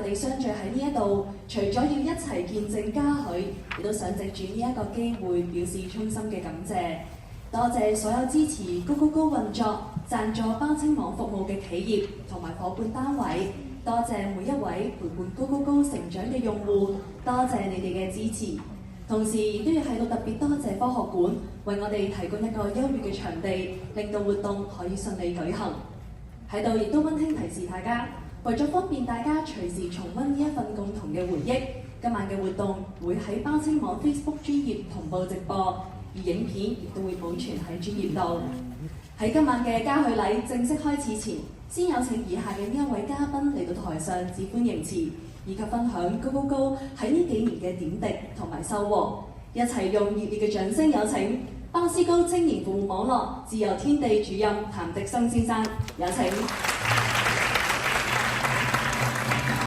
我哋相聚喺呢一度，除咗要一齊見證嘉許，亦都想藉住呢一個機會表示衷心嘅感謝。多謝所有支持高高高運作、贊助包青網服務嘅企業同埋伙伴單位，多謝每一位陪伴高高高成長嘅用戶，多謝你哋嘅支持。同時亦都要喺度特別多謝科學館，為我哋提供一個優越嘅場地，令到活動可以順利舉行。喺度亦都溫馨提示大家，為咗方便大家隨時重溫呢一份共同嘅回憶，今晚嘅活動會喺包青網 Facebook 專頁同步直播，而影片亦都會保存喺專頁度。喺今晚嘅嘉許禮正式開始前，先有請以下嘅呢一位嘉賓嚟到台上致歡迎詞，以及分享高高高喺呢幾年嘅點滴同埋收穫。一齊用熱烈嘅掌聲有請巴斯高青年服務網絡自由天地主任譚迪生先生，有請。